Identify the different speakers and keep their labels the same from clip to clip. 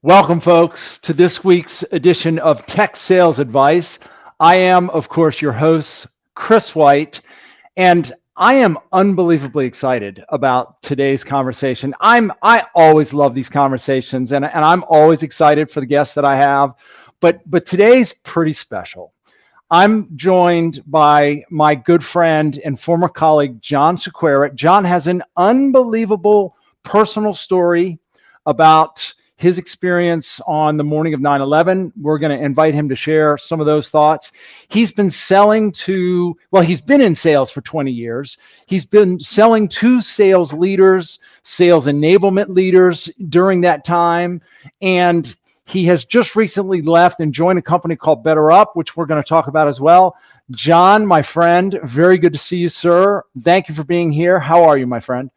Speaker 1: Welcome, folks, to this week's edition of Tech Sales Advice. I am, of course, your host, Chris White, and I am unbelievably excited about today's conversation. I always love these conversations, and I'm always excited for the guests that I have, but today's pretty special. I'm joined by my good friend and former colleague, John Cerqueira. John has an unbelievable personal story about his experience on the morning of 9/11. We're going to invite him to share some of those thoughts. He's been he's been in sales for 20 years. He's been selling to sales leaders, sales enablement leaders during that time. And he has just recently left and joined a company called BetterUp, which we're going to talk about as well. John, my friend, very good to see you, sir. Thank you for being here. How are you, my friend?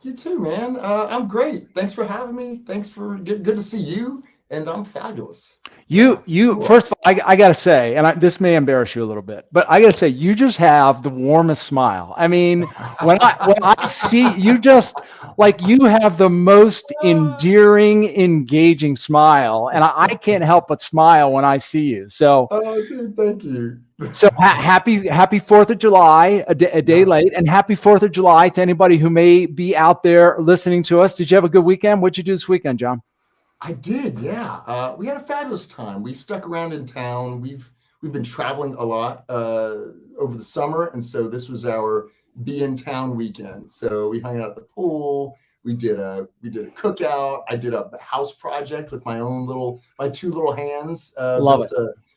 Speaker 2: You too, man. I'm great. Thanks for having me. Thanks for good to see you. And I'm fabulous. Yeah,
Speaker 1: You
Speaker 2: you are.
Speaker 1: first of all, I gotta say, and this may embarrass you a little bit, but I gotta say, you just have the warmest smile. I mean, when I see you, just like you have the most endearing, engaging smile, and I can't help but smile when I see you.
Speaker 2: Oh, dude, thank you.
Speaker 1: Happy Fourth of July, a day
Speaker 2: Yeah,
Speaker 1: late, and happy Fourth of July to anybody who may be out there listening to us. Did you have a good weekend? What'd you do this weekend, John?
Speaker 2: I did. Yeah, we had a fabulous time. We stuck around in town. We've been traveling a lot over the summer, and so this was our be in town weekend. So we hung out at the pool. We did a cookout. I did a house project with my two little hands.
Speaker 1: Love it.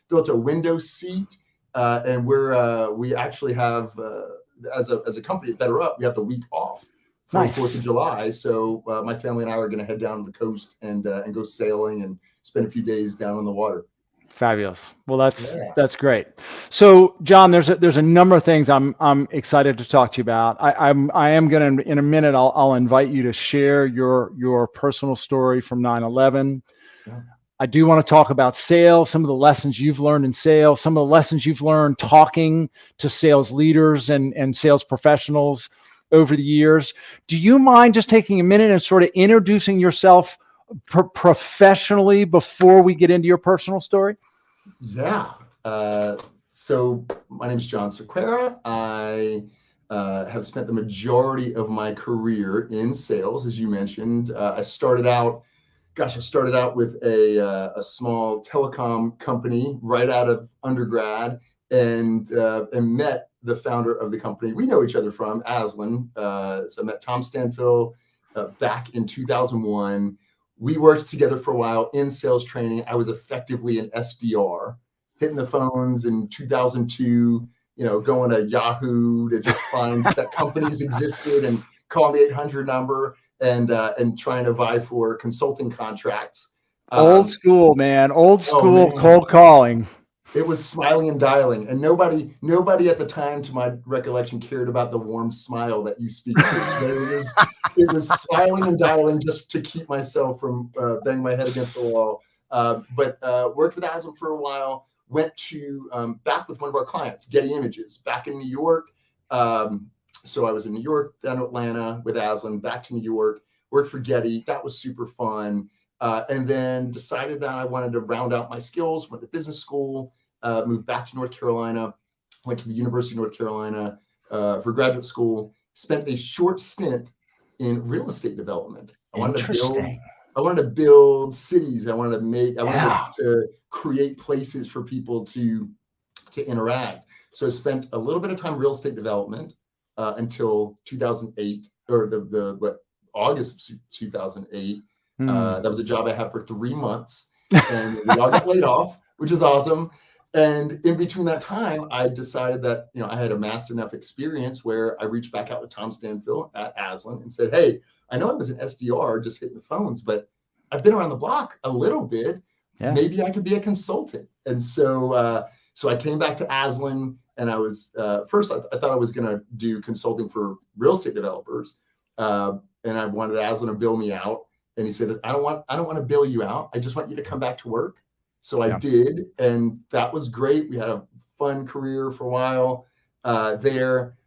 Speaker 2: Built a window seat, and we actually have as a company at BetterUp, we have the week off for Fourth of
Speaker 1: Nice.
Speaker 2: July. So my family and I are going to head down to the coast and go sailing and spend a few days down on the water.
Speaker 1: Fabulous. Well, that's
Speaker 2: Yeah.
Speaker 1: that's great. So, John, there's a number of things I'm excited to talk to you about. I am going to in a minute. I'll invite you to share your personal story from 9/11.
Speaker 2: Yeah.
Speaker 1: I do want to talk about sales, some of the lessons you've learned in sales, some of the lessons you've learned talking to sales leaders and sales professionals over the years. Do you mind just taking a minute and sort of introducing yourself professionally before we get into your personal story?
Speaker 2: Yeah. So my name is John Cerqueira. I have spent the majority of my career in sales, as you mentioned. I started out with a small telecom company right out of undergrad, and met the founder of the company we know each other from, ASLAN. So I met Tom Stanfill back in 2001. We worked together for a while in sales training. I was effectively an SDR, hitting the phones in 2002, going to Yahoo to just find that companies existed and calling the 800 number and trying to vie for consulting contracts.
Speaker 1: Old
Speaker 2: Um,
Speaker 1: school, man. Old
Speaker 2: oh
Speaker 1: school
Speaker 2: man,
Speaker 1: cold calling.
Speaker 2: it was smiling and dialing, and nobody at the time, to my recollection, cared about the warm smile that you speak to. It was smiling and dialing just to keep myself from banging my head against the wall. But worked with Aslam for a while. Went to back with one of our clients, Getty Images, back in New York. So I was in New York, then Atlanta with Aslan, back to New York. Worked for Getty. That was super fun. And then decided that I wanted to round out my skills. Went to business school. Moved back to North Carolina, went to the University of North Carolina for graduate school, spent a short stint in real estate development.
Speaker 1: Interesting.
Speaker 2: I wanted to build cities. I wanted
Speaker 1: Yeah.
Speaker 2: to create places for people to interact. So spent a little bit of time in real estate development until 2008, or August of 2008.
Speaker 1: Hmm.
Speaker 2: That was a job I had for 3 months, and we all got laid off, which is awesome. And in between that time, I decided that I had amassed enough experience where I reached back out to Tom Stanfill at Aslan and said, "Hey, I know I was an SDR just hitting the phones, but I've been around the block a little bit.
Speaker 1: Yeah.
Speaker 2: Maybe I could be a consultant." And so I came back to Aslan, and I was first I thought I was going to do consulting for real estate developers, and I wanted Aslan to bill me out. And he said, I don't want to bill you out. I just want you to come back to work." So I
Speaker 1: Yeah.
Speaker 2: did, and that was great. We had a fun career for a while there.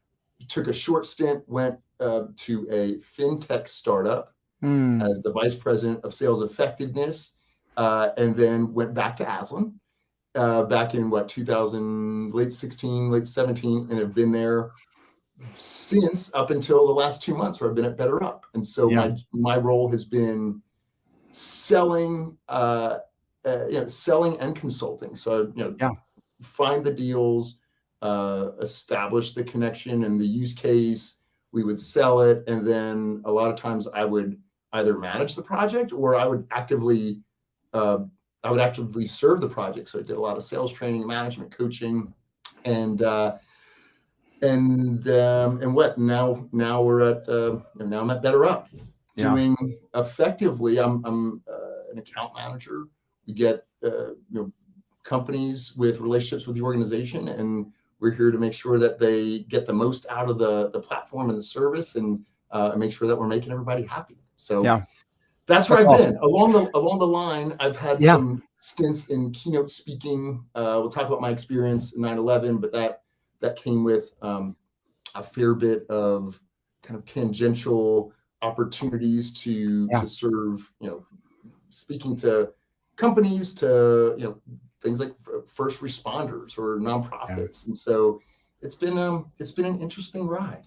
Speaker 2: Took a short stint, went to a fintech startup
Speaker 1: Hmm.
Speaker 2: as the vice president of sales effectiveness. and then went back to ASLAN back in 2000, late 16, late 17, and have been there since up until the last 2 months where I've been at BetterUp. And so my role has been selling, selling and consulting. So, find the deals, establish the connection and the use case. We would sell it. And then a lot of times I would either manage the project or I would actively serve the project. So I did a lot of sales training, management coaching, and what now we're at now I'm at BetterUp doing effectively. I'm an account manager. We get companies with relationships with the organization, and we're here to make sure that they get the most out of the platform and the service, and make sure that we're making everybody happy. So that's where I've been along the line. I've had some stints in keynote speaking. We'll talk about my experience in 9/11, but that came with a fair bit of kind of tangential opportunities to serve, speaking to companies, to things like first responders or nonprofits, and so it's been an interesting ride.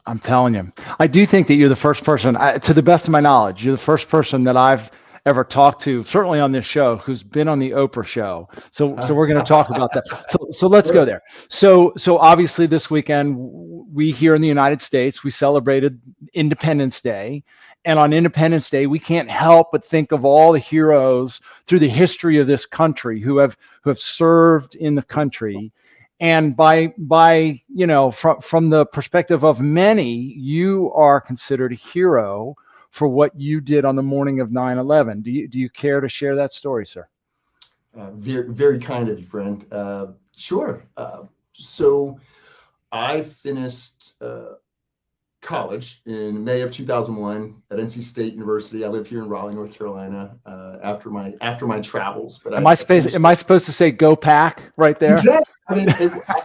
Speaker 1: I'm telling you, I do think that you're the first person, to the best of my knowledge, you're the first person that I've ever talked to, certainly on this show, who's been on the Oprah show. So we're going to talk about that. So let's go there. So obviously this weekend, we here in the United States, we celebrated Independence Day. And on Independence Day, we can't help but think of all the heroes through the history of this country who have served in the country. And by from the perspective of many, you are considered a hero for what you did on the morning of 9/11. Do you care to share that story, sir?
Speaker 2: Very, very kind of you, friend. Sure. So I finished college in May of 2001 at NC State University. I live here in Raleigh, North Carolina. After my travels, but am I
Speaker 1: supposed to say "Go Pack" right there?
Speaker 2: Yeah, I mean,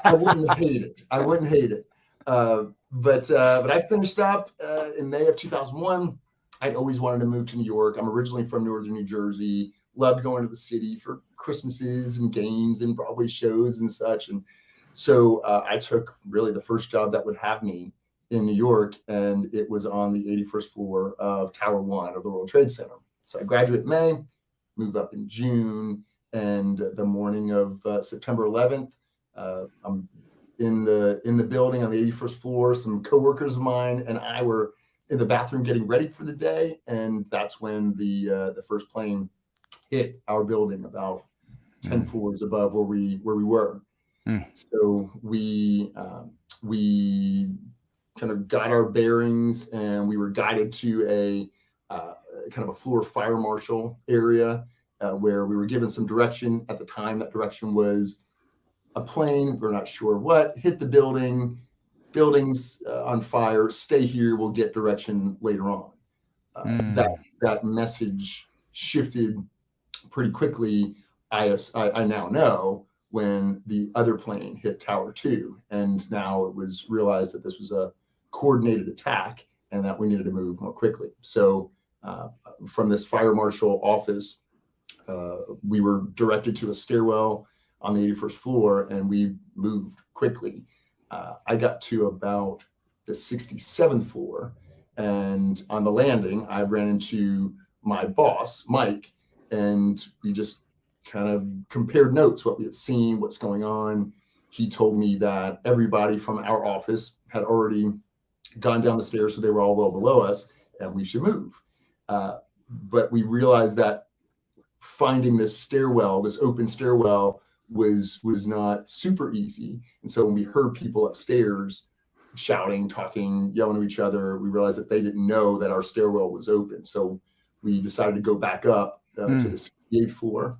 Speaker 2: I wouldn't hate it. I wouldn't hate it. But I finished up in May of 2001. I'd always wanted to move to New York. I'm originally from Northern New Jersey. Loved going to the city for Christmases and games and Broadway shows and such. And so I took really the first job that would have me in New York, and it was on the 81st floor of Tower 1 of the World Trade Center. So I graduate in May, move up in June, and the morning of September 11th, I'm in the building on the 81st floor. Some coworkers of mine and I were in the bathroom getting ready for the day, and that's when the first plane hit our building about 10 floors above where we were. So we kind of got our bearings, and we were guided to a kind of a floor fire marshal area where we were given some direction. At the time, that direction was a plane, we're not sure what, hit the building's on fire, stay here, we'll get direction later on. That message shifted pretty quickly. I now know when the other plane hit Tower 2, and now it was realized that this was a coordinated attack and that we needed to move more quickly. So from this fire marshal office, we were directed to a stairwell on the 81st floor, and we moved quickly. I got to about the 67th floor, and on the landing, I ran into my boss, Mike, and we just kind of compared notes, what we had seen, what's going on. He told me that everybody from our office had already gone down the stairs, so they were all well below us, and we should move. But we realized that finding this stairwell, this open stairwell, was not super easy. And so when we heard people upstairs shouting, talking, yelling at each other, we realized that they didn't know that our stairwell was open. So we decided to go back up to the 68th floor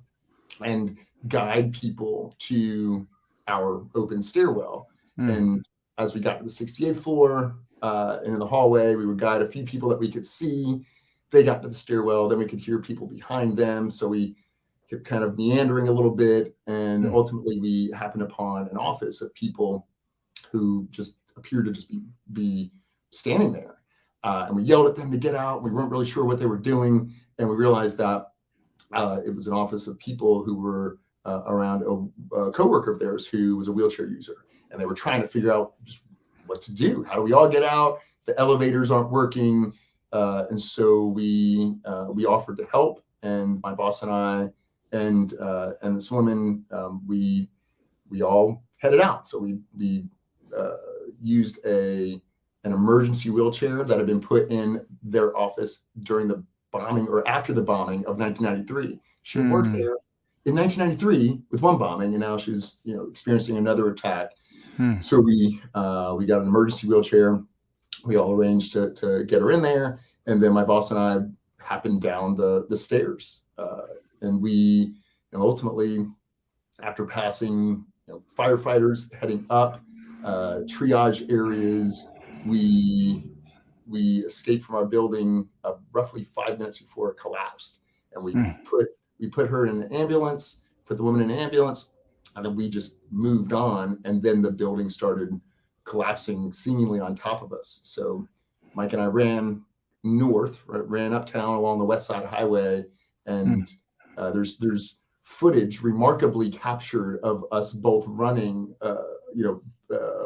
Speaker 2: and guide people to our open stairwell. And as we got to the 68th floor, and in the hallway, we would guide a few people that we could see. They got to the stairwell, then we could hear people behind them. So we kept kind of meandering a little bit, and ultimately we happened upon an office of people who just appeared to just be standing there. And we yelled at them to get out. We weren't really sure what they were doing, and we realized that It was an office of people who were around a coworker of theirs who was a wheelchair user, and they were trying to figure out just what to do. How do we all get out? The elevators aren't working, and so we offered to help. And my boss and I and this woman, we all headed out. So we used an emergency wheelchair that had been put in their office during the bombing or after the bombing of 1993. She had worked there in 1993 with one bombing, and now she was experiencing another attack. So we got an emergency wheelchair. We all arranged to get her in there, and then my boss and I happened down the stairs, and we ultimately, after passing firefighters heading up, triage areas, we escaped from our building roughly 5 minutes before it collapsed, and we put her in an ambulance, put the woman in an ambulance, and then we just moved on. And then the building started collapsing seemingly on top of us. So Mike and I ran north, ran uptown along the West Side Highway, and there's footage remarkably captured of us both running,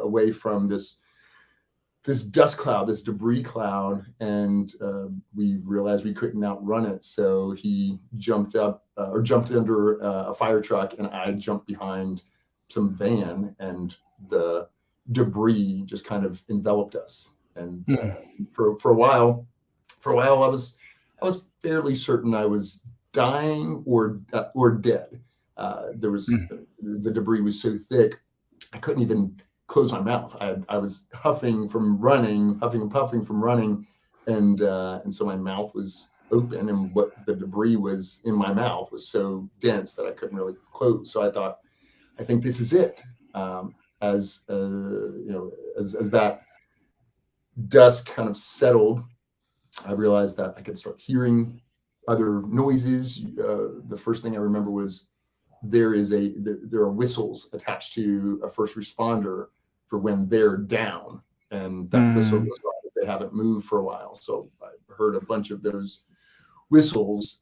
Speaker 2: away from this dust cloud, this debris cloud, and we realized we couldn't outrun it. So he jumped under a fire truck, and I jumped behind some van, and the debris just kind of enveloped us. And for a while, I was fairly certain I was dying or dead. There was the debris was so thick, I couldn't even close my mouth. I was huffing and puffing from running, and so my mouth was open, and what the debris was in my mouth was so dense that I couldn't really close. So I thought, I think this is it. As that dust kind of settled, I realized that I could start hearing other noises. The first thing I remember was there are whistles attached to a first responder for when they're down, and that whistle goes off if they haven't moved for a while. So I heard a bunch of those whistles,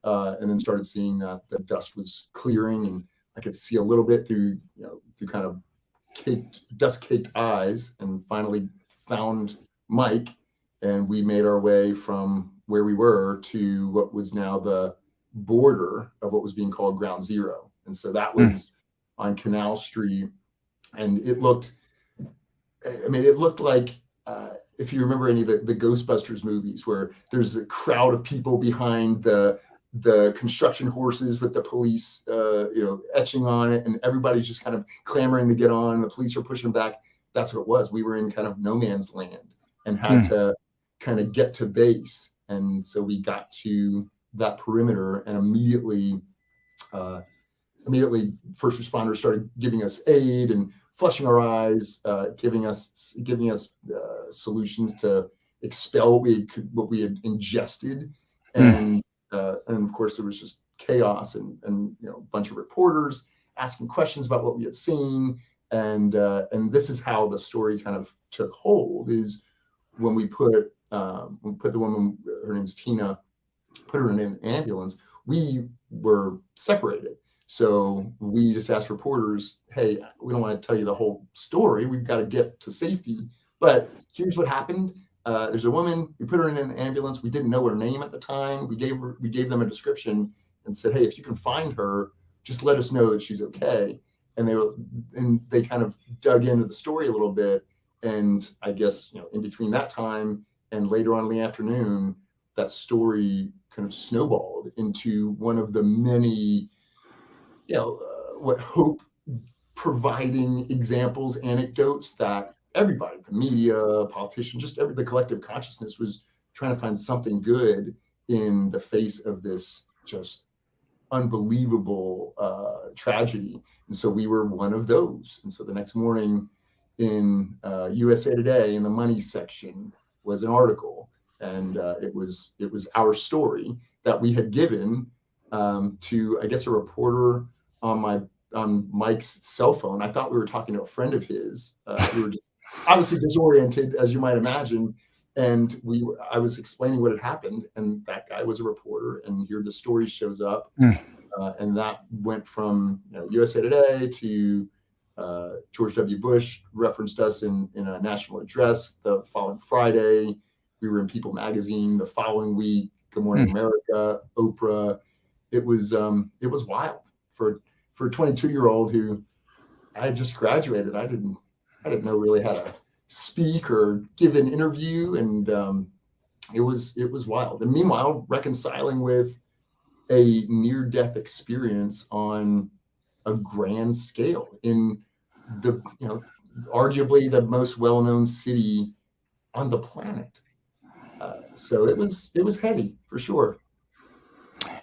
Speaker 2: and then started seeing that the dust was clearing, and I could see a little bit through kind of dust-caked eyes, and finally found Mike, and we made our way from where we were to what was now the border of what was being called Ground Zero. And so that was on Canal Street, and it looked like, if you remember any of the Ghostbusters movies, where there's a crowd of people behind the construction horses with the police, etching on it, and everybody's just kind of clamoring to get on, and the police are pushing back. That's what it was. We were in kind of no man's land and had to kind of get to base. And so we got to that perimeter, and immediately first responders started giving us aid and flushing our eyes, giving us solutions to expel what we had ingested, and of course there was just chaos and a bunch of reporters asking questions about what we had seen, and this is how the story kind of took hold. Is when we put the woman, her name's Tina, put her in an ambulance, we were separated. So we just asked reporters, hey, we don't want to tell you the whole story. We've got to get to safety. But here's what happened. There's a woman, we put her in an ambulance. We didn't know her name at the time. We gave them a description and said, hey, if you can find her, just let us know that she's okay. And they kind of dug into the story a little bit. And I guess, in between that time and later on in the afternoon, that story kind of snowballed into one of the many, what hope providing examples, anecdotes that everybody, the media, politicians, just the collective consciousness was trying to find something good in the face of this just unbelievable tragedy. And so we were one of those. And so the next morning in USA Today, in the money section, was an article, and it was our story that we had given to, I guess, a reporter on Mike's cell phone. I thought we were talking to a friend of his. We were just obviously disoriented, as you might imagine, And I was explaining what had happened, and that guy was a reporter, and here the story shows up.
Speaker 1: Mm.
Speaker 2: And that went from USA Today to George W. Bush referenced us in a national address the following Friday. We were in People magazine the following week. Good Morning America, Oprah. It was wild for a 22-year-old who I had just graduated. I didn't know really how to speak or give an interview, and it was wild. And meanwhile, reconciling with a near-death experience on a grand scale in the arguably the most well-known city on the planet. So it was heady for sure.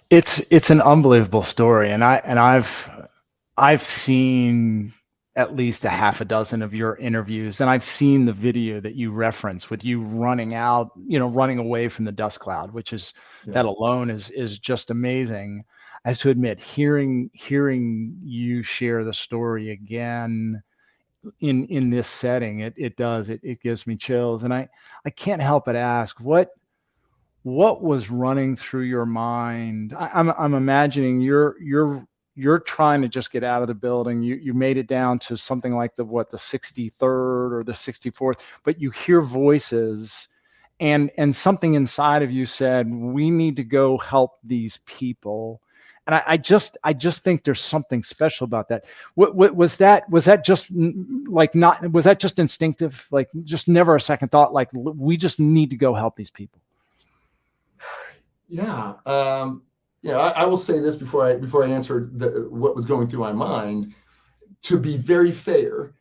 Speaker 1: It's an unbelievable story, and I've seen at least a half a dozen of your interviews, and I've seen the video that you reference with you running out, running away from the dust cloud, which is that alone is just amazing. I have to admit, hearing you share the story again in this setting, it gives me chills, and I can't help but ask what was running through your mind. I'm imagining you're trying to just get out of the building. You made it down to something like the 63rd or the 64th, but you hear voices, and something inside of you said, we need to go help these people. And I just think there's something special about that. What was that? Was that just was that just instinctive? Like just never a second thought, like we just need to go help these people?
Speaker 2: Yeah. I will say this before I answer what was going through my mind. To be very fair,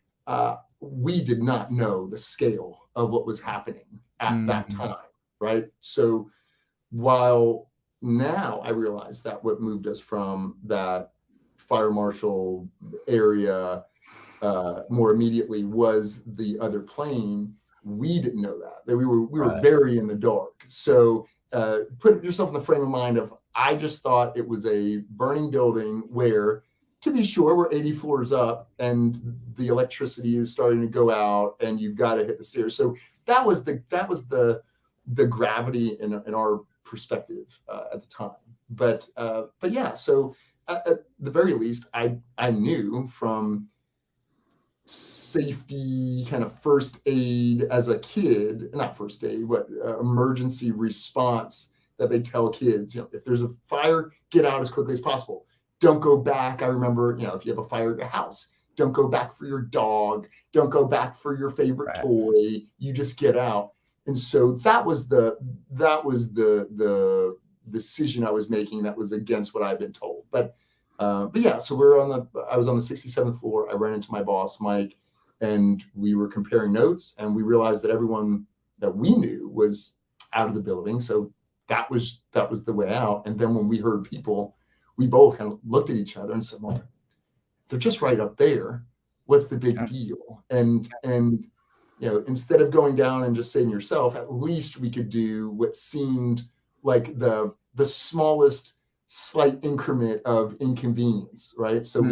Speaker 2: we did not know the scale of what was happening at that time, right? So while now I realize that what moved us from that fire marshal area more immediately was the other plane, we didn't know that we were very in the dark. So put yourself in the frame of mind of, I just thought it was a burning building where, to be sure, we're 80 floors up and the electricity is starting to go out and you've got to hit the stairs. So that was the gravity in our perspective at the time. But yeah, so at the very least, I knew from safety kind of first aid as a kid, not first aid, but emergency response that they tell kids, if there's a fire, get out as quickly as possible. Don't go back. I remember, if you have a fire at your house, don't go back for your dog. Don't go back for your favorite toy. You just get out. And so that was the decision I was making that was against what I'd been told. But yeah, so I was on the 67th floor. I ran into my boss, Mike, and we were comparing notes, and we realized that everyone that we knew was out of the building. So that was the way out. And then when we heard people, we both kind of looked at each other and said, well, they're just right up there. What's the big deal? And instead of going down and just saving yourself, at least we could do what seemed like the smallest slight increment of inconvenience, right? So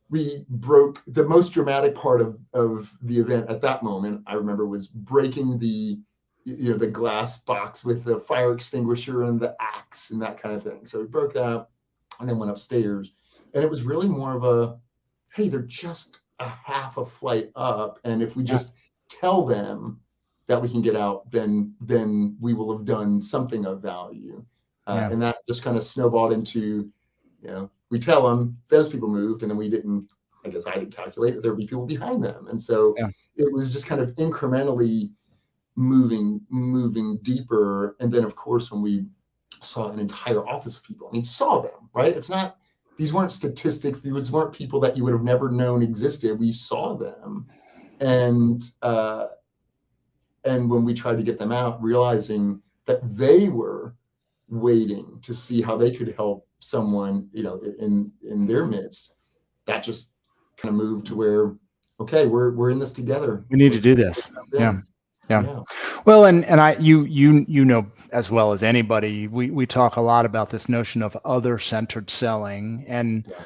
Speaker 2: we broke the most dramatic part of the event at that moment. I remember was breaking the glass box with the fire extinguisher and the axe and that kind of thing. So we broke that and then went upstairs, and it was really more of a, hey, they're just a half a flight up, and if we just tell them that we can get out, then we will have done something of value. And that just kind of snowballed into, we tell them, those people moved, and then I didn't calculate that there would be people behind them. And so it was just kind of incrementally moving deeper. And then, of course, when we saw an entire office of people, saw them, right? These weren't statistics. These weren't people that you would have never known existed. We saw them. And when we tried to get them out, realizing that they were waiting to see how they could help someone, in their midst, that just kind of moved to where, okay, we're in this together.
Speaker 1: We need to do this. Yeah. Yeah.
Speaker 2: Yeah.
Speaker 1: Well, and you know as well as anybody, we talk a lot about this notion of other-centered selling, and
Speaker 2: Yeah.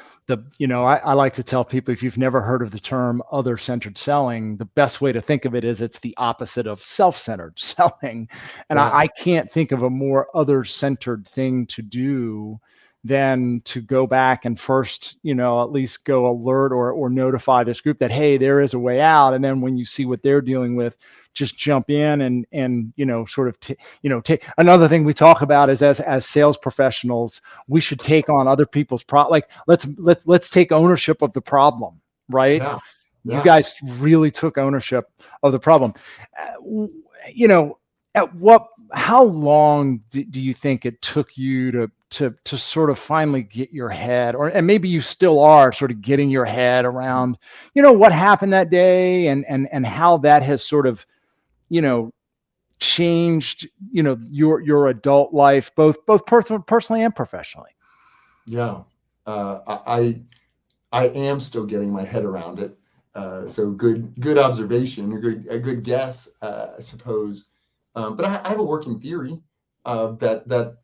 Speaker 1: I like to tell people, if you've never heard of the term other-centered selling, the best way to think of it is it's the opposite of self-centered selling. And
Speaker 2: Yeah.
Speaker 1: I can't think of a more other-centered thing to do than to go back and first, at least go alert or notify this group that, hey, there is a way out. And then when you see what they're dealing with, just jump in and sort of take. Another thing we talk about is, as sales professionals, we should take on other people's like let's take ownership of the problem, right?
Speaker 2: Yeah.
Speaker 1: You
Speaker 2: Yeah.
Speaker 1: guys really took ownership of the problem. You know, at what how long do you think it took you to sort of finally get your head, and maybe you still are sort of getting your head around, what happened that day, and how that has sort of, you know, changed, your adult life, both personally and professionally.
Speaker 2: Yeah. I am still getting my head around it. So good observation, a good guess, I suppose. But I have a working theory that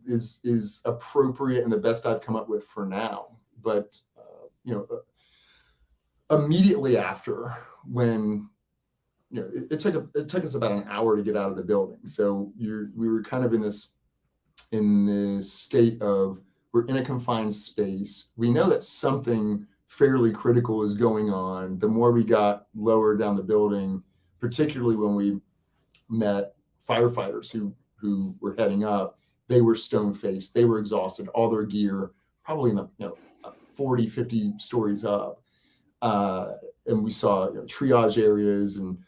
Speaker 2: is appropriate and the best I've come up with for now. But immediately after, when it took us about an hour to get out of the building. So we were kind of in this state of, we're in a confined space. We know that something fairly critical is going on. The more we got lower down the building, particularly when we met firefighters who were heading up, they were stone faced. They were exhausted. All their gear, probably in the 40, 50 stories up. And we saw triage areas, and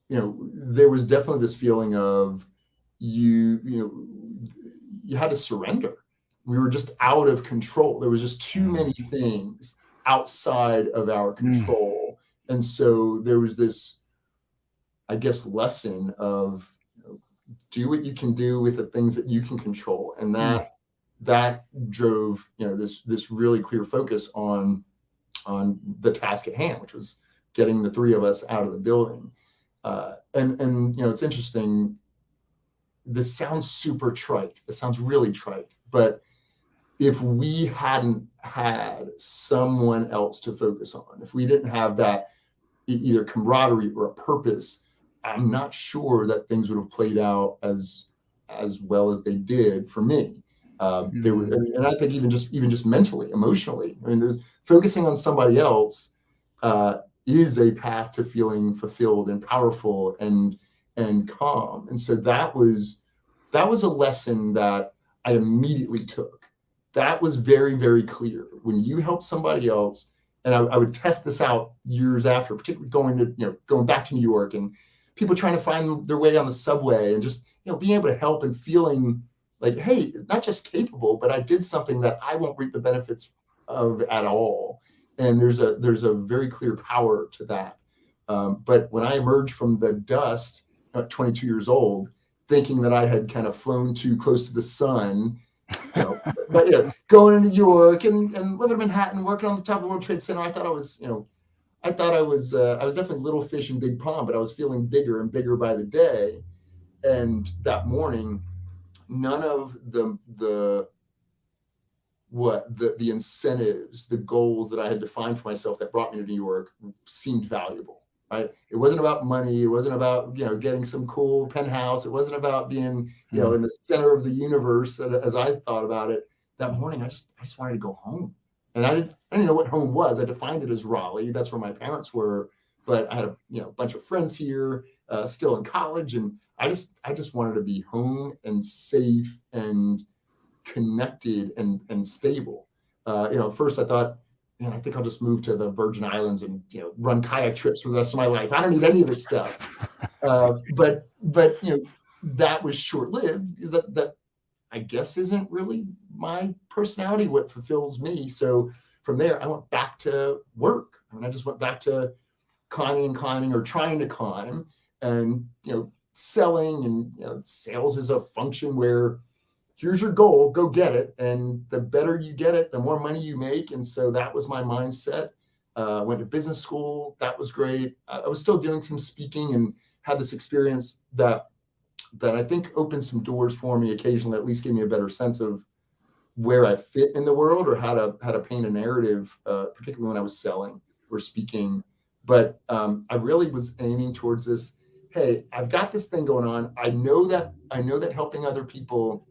Speaker 2: there was definitely this feeling of you had to surrender. We were just out of control. There was just too many things outside of our control. And so there was this, I guess, lesson of do what you can do with the things that you can control. And that drove, this really clear focus on the task at hand, which was getting the three of us out of the building. And it's interesting. This sounds super trite. It sounds really trite. But if we hadn't had someone else to focus on, if we didn't have that either camaraderie or a purpose, I'm not sure that things would have played out as well as they did for me. There were, and I think even just mentally, emotionally, I mean, there's focusing on somebody else is a path to feeling fulfilled and powerful and calm. And so that was a lesson that I immediately took. That was very, very clear. When you help somebody else, and I would test this out years after, particularly going back to New York and people trying to find their way on the subway, and just being able to help and feeling like, hey, not just capable, but I did something that I won't reap the benefits of at all. And there's a very clear power to that. But when I emerged from the dust at 22 years old, thinking that I had kind of flown too close to the sun, but going to New York and living in Manhattan, working on the top of the World Trade Center, I thought I was definitely little fish in big pond, but I was feeling bigger and bigger by the day. And that morning, none of the incentives, the goals that I had defined for myself that brought me to New York seemed valuable. Right? It wasn't about money. It wasn't about getting some cool penthouse. It wasn't about being in the center of the universe as I thought about it. That morning, I just wanted to go home, and I didn't know what home was. I defined it as Raleigh. That's where my parents were, but I had a bunch of friends here, still in college, and I just wanted to be home and safe and connected and stable. First I thought, man, I think I'll just move to the Virgin Islands and run kayak trips for the rest of my life. I don't need any of this stuff. But that was short lived. Is that I guess isn't really my personality, what fulfills me. So from there, I went back to work. I mean, I just went back to climbing or trying to climb, and selling, and sales is a function where here's your goal, go get it. And the better you get it, the more money you make. And so that was my mindset. Went to business school. That was great. I was still doing some speaking and had this experience that I think opened some doors for me occasionally, at least gave me a better sense of where I fit in the world or how to paint a narrative, particularly when I was selling or speaking. But I really was aiming towards this. Hey, I've got this thing going on. I know that helping other people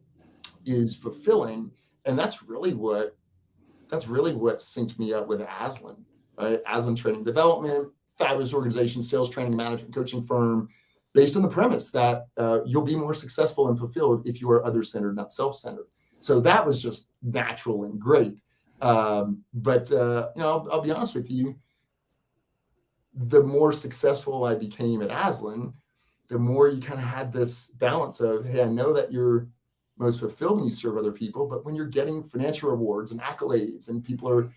Speaker 2: is fulfilling, and that's really what synced me up with ASLAN. Right? ASLAN Training Development, fabulous organization, sales training, management, coaching firm, based on the premise that you'll be more successful and fulfilled if you are other-centered, not self-centered. So that was just natural and great. But I'll be honest with you, the more successful I became at ASLAN, the more you kind of had this balance of, hey, I know that you're most fulfilled when you serve other people, but when you're getting financial rewards and accolades and people are,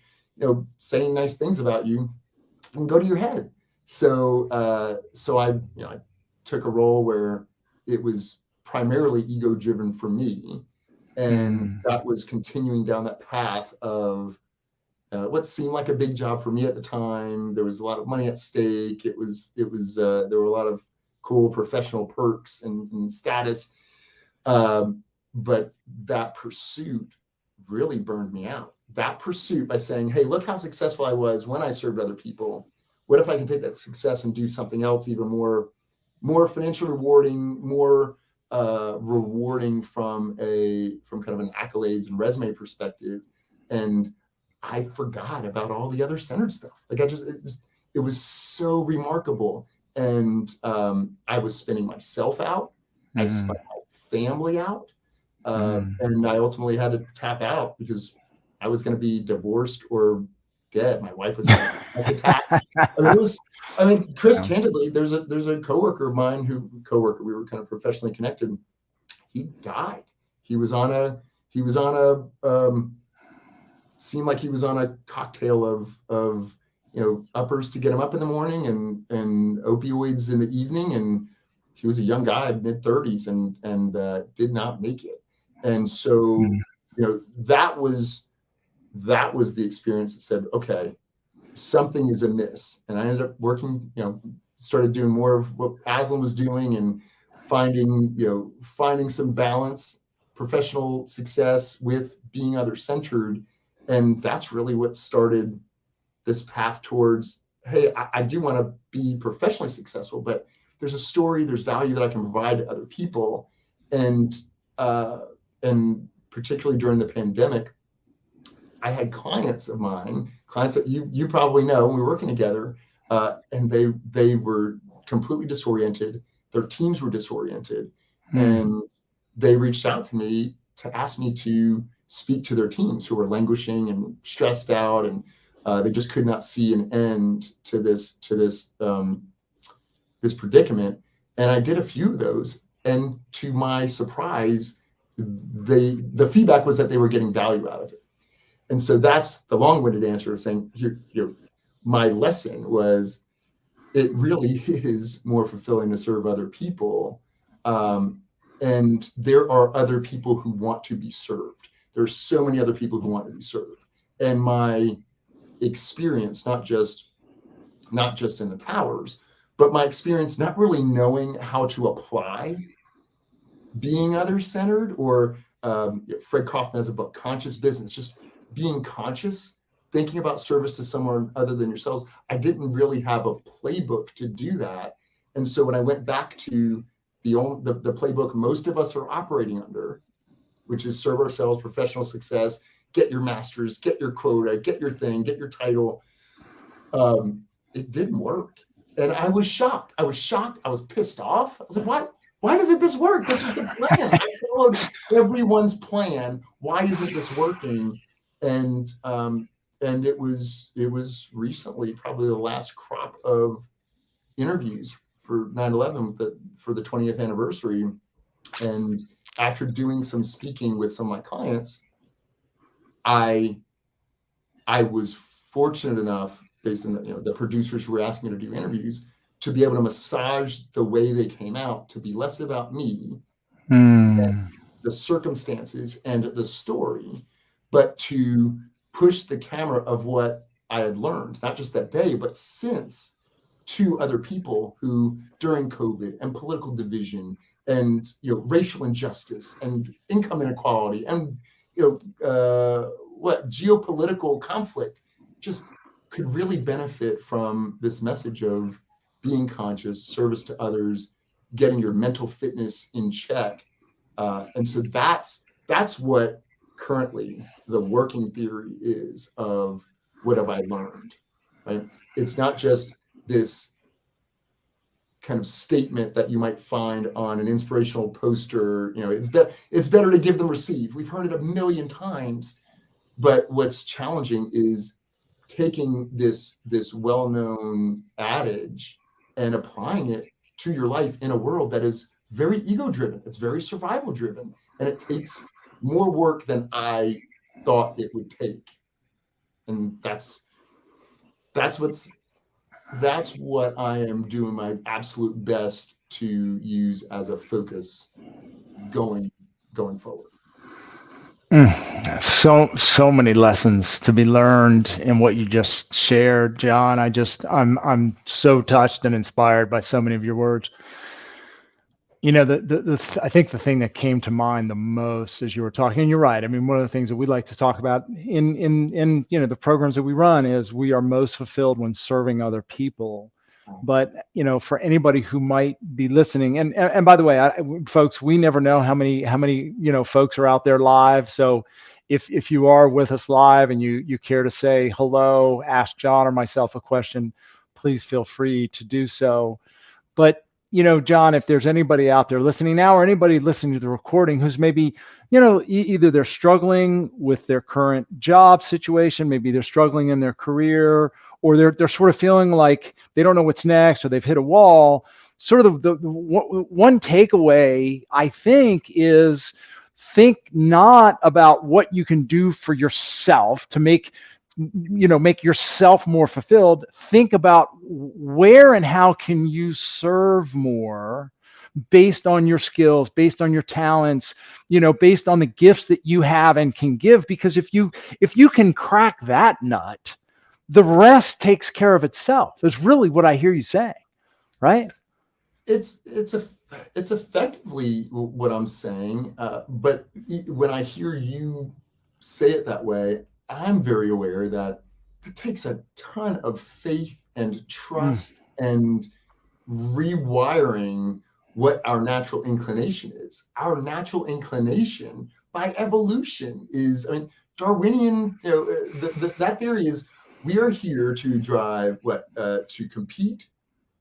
Speaker 2: saying nice things about you, it can go to your head. So I took a role where it was primarily ego-driven for me, and that was continuing down that path of what seemed like a big job for me at the time. There was a lot of money at stake. There were a lot of cool professional perks and status. But that pursuit really burned me out. That pursuit by saying, hey, look how successful I was when I served other people. What if I can take that success and do something else even more financially rewarding, more rewarding from kind of an accolades and resume perspective. And I forgot about all the other centered stuff. Like it was so remarkable. And I was spinning myself out. I spun my family out. And I ultimately had to tap out because I was going to be divorced or dead. My wife was going to attacks. Chris, candidly, there's a coworker of mine we were kind of professionally connected. He died. He was on a seemed like he was on a cocktail of uppers to get him up in the morning and opioids in the evening. And he was a young guy, mid-30s, and did not make it. And so, that was the experience that said, okay, something is amiss. And I ended up working, started doing more of what ASLAN was doing and finding some balance, professional success with being other-centered. And that's really what started this path towards, hey, I do want to be professionally successful, but there's a story, there's value that I can provide to other people. And particularly during the pandemic, I had clients of mine, clients that you probably know, we were working together, and they were completely disoriented. Their teams were disoriented, and they reached out to me to ask me to speak to their teams who were languishing and stressed out, and they just could not see an end to this predicament. And I did a few of those, and to my surprise, the feedback was that they were getting value out of it. And so that's the long-winded answer of saying, my lesson was, it really is more fulfilling to serve other people. And there are other people who want to be served. There are so many other people who want to be served. And my experience, not just in the towers, but my experience not really knowing how to apply being other-centered, or Fred Kaufman has a book, Conscious Business, just being conscious, thinking about service to someone other than yourselves. I didn't really have a playbook to do that. And so when I went back to the playbook most of us are operating under, which is serve ourselves, professional success, get your masters, get your quota, get your thing, get your title, it didn't work. And I was shocked. I was pissed off. I was like, why doesn't this work? This is the plan. I followed everyone's plan. Why isn't this working? And it was recently, probably the last crop of interviews for 9/11 for the 20th anniversary. And after doing some speaking with some of my clients, I was fortunate enough, based on the producers who were asking me to do interviews, to be able to massage the way they came out to be less about me, the circumstances and the story, but to push the camera of what I had learned, not just that day, but since, to other people who during COVID and political division and racial injustice and income inequality and geopolitical conflict just could really benefit from this message of being conscious, service to others, getting your mental fitness in check. And so that's what currently the working theory is of what have I learned, right? It's not just this kind of statement that you might find on an inspirational poster. It's better to give than receive. We've heard it a million times, but what's challenging is taking this well-known adage and applying it to your life in a world that is very ego-driven. It's very survival-driven, and it takes more work than I thought it would take. And that's what I am doing my absolute best to use as a focus going forward.
Speaker 1: So many lessons to be learned in what you just shared, John. I'm so touched and inspired by so many of your words. I think the thing that came to mind the most as you were talking, and you're right. I mean, one of the things that we like to talk about in the programs that we run is we are most fulfilled when serving other people. But for anybody who might be listening, and by the way, folks, we never know how many folks are out there live. So if you are with us live and you care to say hello, ask John or myself a question, please feel free to do so. But John, if there's anybody out there listening now or anybody listening to the recording who's maybe, either they're struggling with their current job situation, maybe they're struggling in their career, or they're sort of feeling like they don't know what's next, or they've hit a wall. Sort of the one takeaway, I think, is think not about what you can do for yourself to make yourself more fulfilled. Think about where and how can you serve more based on your skills, based on your talents, based on the gifts that you have and can give. Because if you can crack that nut, the rest takes care of itself. Is really what I hear you saying, right?
Speaker 2: It's effectively what I'm saying. But when I hear you say it that way, I'm very aware that it takes a ton of faith and trust and rewiring what our natural inclination is. Our natural inclination by evolution is, Darwinian, that theory is we are here to drive to compete,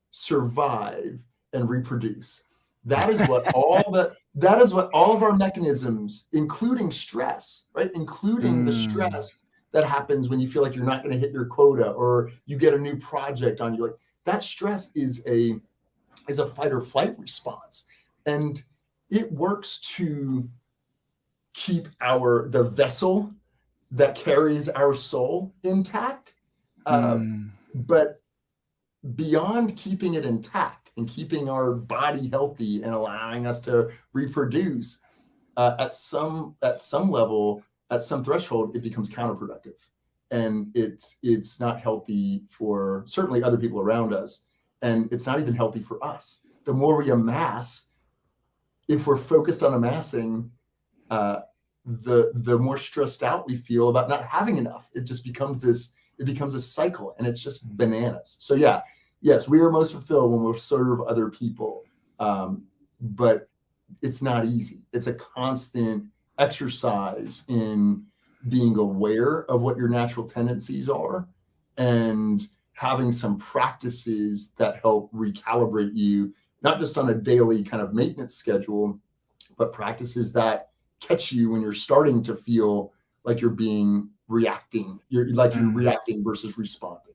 Speaker 2: survive, and reproduce. That is what all of our mechanisms, including stress, right? Including the stress that happens when you feel like you're not going to hit your quota or you get a new project on you. Like that stress is a fight or flight response. And it works to keep the vessel that carries our soul intact. But beyond keeping it intact and keeping our body healthy and allowing us to reproduce, at some level, at some threshold, it becomes counterproductive, and it's not healthy for certainly other people around us, and it's not even healthy for us. The more we amass, if we're focused on amassing, the more stressed out we feel about not having enough. It just becomes a cycle, and it's just bananas. So yes, we are most fulfilled when we'll serve other people, but it's not easy. It's a constant exercise in being aware of what your natural tendencies are and having some practices that help recalibrate you, not just on a daily kind of maintenance schedule, but practices that catch you when you're starting to feel like you're reacting versus responding.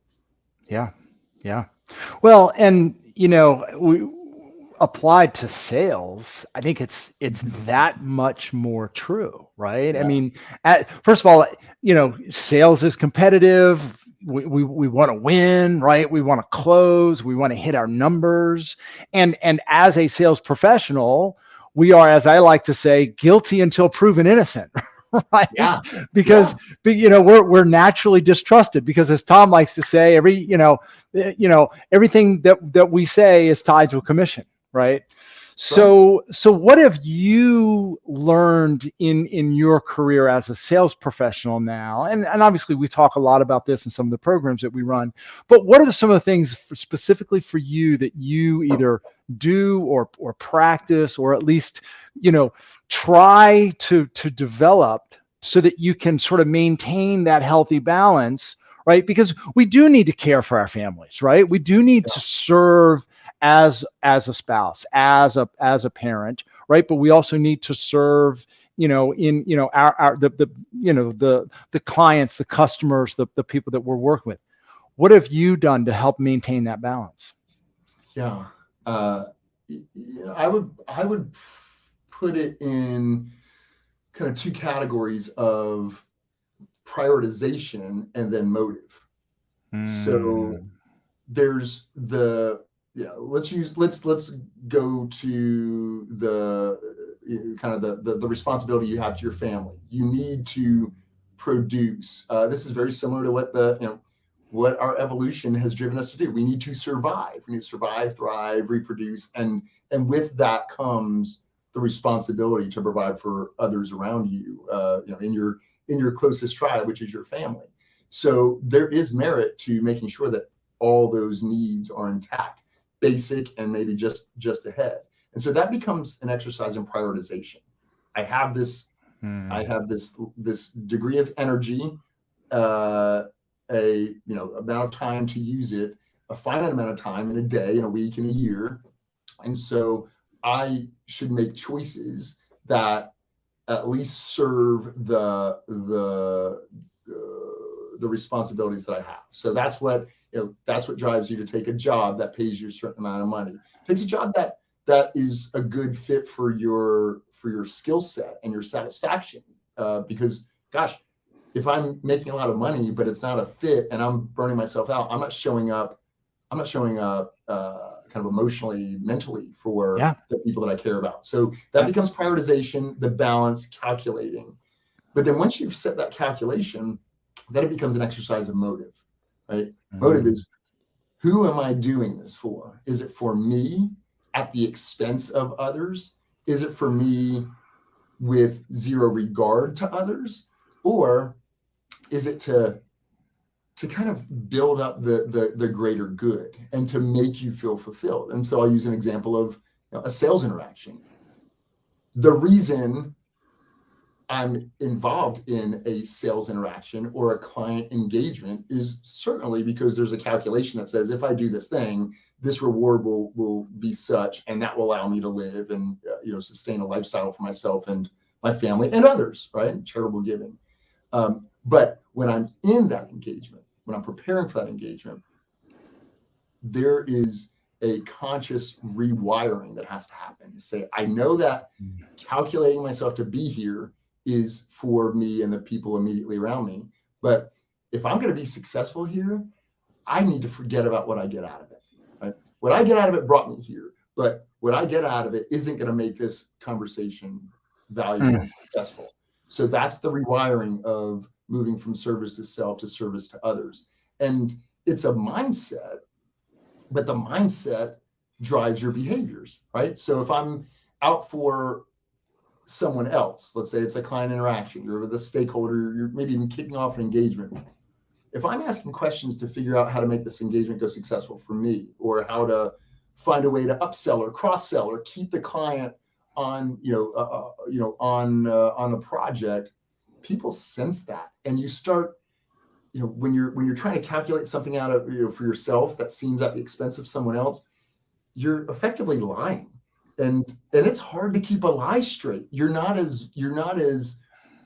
Speaker 1: Yeah. Well, and we applied to sales, I think it's that much more true, right? Yeah. I mean, first of all, sales is competitive. We want to win, right? We want to close. We want to hit our numbers. And as a sales professional, we are, as I like to say, guilty until proven innocent, right?
Speaker 2: Yeah.
Speaker 1: Because we're naturally distrusted, because as Tom likes to say, everything that we say is tied to a commission, right?
Speaker 2: That's right.
Speaker 1: So what have you learned in your career as a sales professional now? And obviously we talk a lot about this in some of the programs that we run, but what are some of the things specifically for you that you either do or practice, or at least, try to develop, so that you can sort of maintain that healthy balance, right? Because we do need to care for our families, right? We do need to serve as a spouse, as a parent, right? But we also need to serve, in our the clients, the customers, the people that we're working with. What have you done to help maintain that balance?
Speaker 2: Yeah. I would put it in kind of two categories of prioritization and then motive. So there's let's go to the kind of the responsibility you have to your family. You need to produce. This is very similar to what our evolution has driven us to do. We need to survive. We need to survive, thrive, reproduce, and with that comes the responsibility to provide for others around you. In your closest tribe, which is your family. So there is merit to making sure that all those needs are intact, basic and maybe just ahead. And so that becomes an exercise in prioritization. I have this degree of energy, amount of time to use it, a finite amount of time in a day, in a week, in a year. And so I should make choices that at least serve the responsibilities that I have. So that's what drives you to take a job that pays you a certain amount of money. Takes a job that is a good fit for your skill set and your satisfaction. Because gosh, if I'm making a lot of money but it's not a fit and I'm burning myself out, I'm not showing up kind of emotionally, mentally for the people that I care about. So that becomes prioritization, the balance, calculating. But then once you've set that calculation, then it becomes an exercise of motive, right? Motive is, who am I doing this for? Is it for me at the expense of others? Is it for me with zero regard to others? Or is it to kind of build up the greater good and to make you feel fulfilled? And so I'll use an example of a sales interaction. The reason I'm involved in a sales interaction or a client engagement is certainly because there's a calculation that says, if I do this thing, this reward will be such, and that will allow me to live and sustain a lifestyle for myself and my family and others, right? Charitable giving. But when I'm in that engagement, when I'm preparing for that engagement, there is a conscious rewiring that has to happen to say, I know that calculating myself to be here is for me and the people immediately around me. But if I'm going to be successful here, I need to forget about what I get out of it. Right? What I get out of it brought me here, but what I get out of it isn't going to make this conversation valuable and successful. So that's the rewiring of moving from service to self to service to others. And it's a mindset, but the mindset drives your behaviors, right? So if I'm out for someone else, let's say it's a client interaction, you're with a stakeholder, you're maybe even kicking off an engagement. If I'm asking questions to figure out how to make this engagement go successful for me, or how to find a way to upsell or cross-sell or keep the client on, on the project, people sense that. And you start, when you're trying to calculate something out of, for yourself that seems at the expense of someone else, you're effectively lying. And it's hard to keep a lie straight. You're not as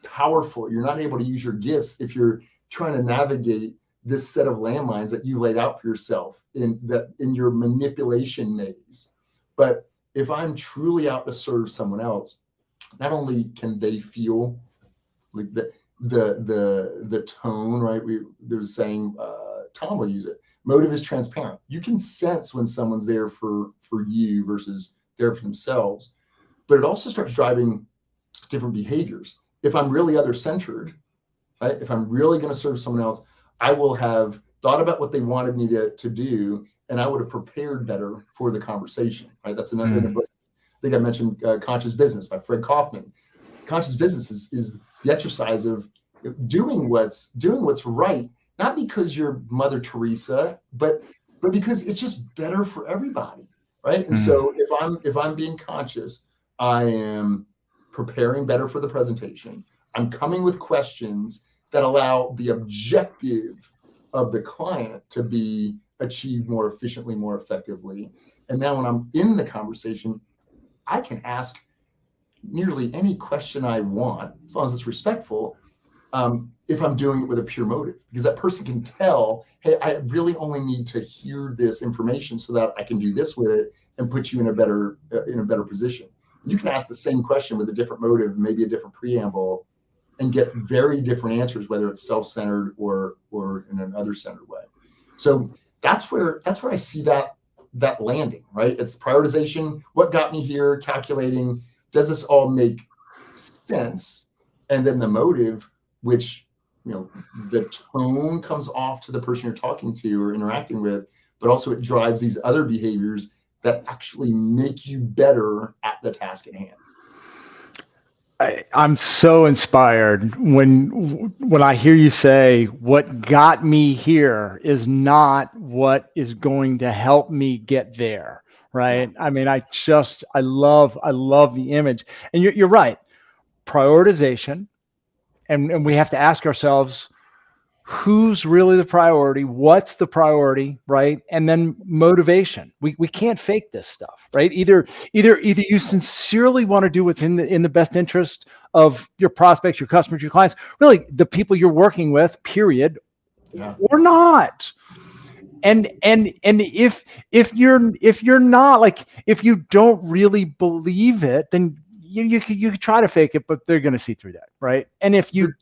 Speaker 2: powerful. You're not able to use your gifts if you're trying to navigate this set of landmines that you laid out for yourself in your manipulation maze. But if I'm truly out to serve someone else, not only can they feel like the tone, right? There was saying, Tom will use it. Motive is transparent. You can sense when someone's there for you versus there for themselves, but it also starts driving different behaviors. if I'm really other-centered, right? If I'm really going to serve someone else, I will have thought about what they wanted me to do, and I would have prepared better for the conversation, right? That's another in the book. I think I mentioned Conscious Business by Fred Kaufman. Conscious business is the exercise of doing what's right, not because you're Mother Teresa, but because it's just better for everybody, right? And so if I'm being conscious, I am preparing better for the presentation. I'm coming with questions that allow the objective of the client to be achieved more efficiently, more effectively. And now when I'm in the conversation, I can ask nearly any question I want, as long as it's respectful, if I'm doing it with a pure motive, because that person can tell, hey, I really only need to hear this information so that I can do this with it and put you in a better position. You can ask the same question with a different motive, maybe a different preamble, and get very different answers, whether it's self-centered or in an other-centered way. So that's where I see that landing, right? It's prioritization. What got me here? Calculating. Does this all make sense? And then the motive, which, the tone comes off to the person you're talking to or interacting with, but also it drives these other behaviors that actually make you better at the task at hand.
Speaker 1: I'm so inspired when I hear you say what got me here is not what is going to help me get there, right?
Speaker 2: Yeah.
Speaker 1: I mean, I love the image, and you're right. Prioritization, and we have to ask ourselves, who's really the priority? What's the priority, right? And then motivation. We can't fake this stuff, right? Either you sincerely want to do what's in the best interest of your prospects, your customers, your clients, really the people you're working with, period, or not. And if you're not, like, if you don't really believe it, then you could try to fake it, but they're going to see through that, right? And if you